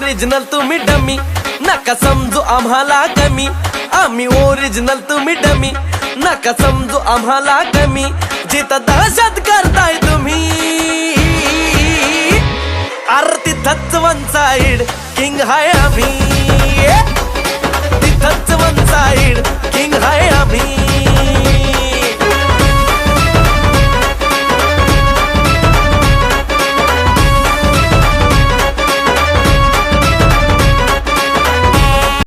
Original तुम्ही dummy, नका समजू आम्हाला कमी. आम्ही ओरिजिनल तुम्ही डमी, नका समजू आम्हाला कमी. जिथं दहशत करताय तुम्ही, अरे तिथंच वन साइड किंग हाय आम्ही.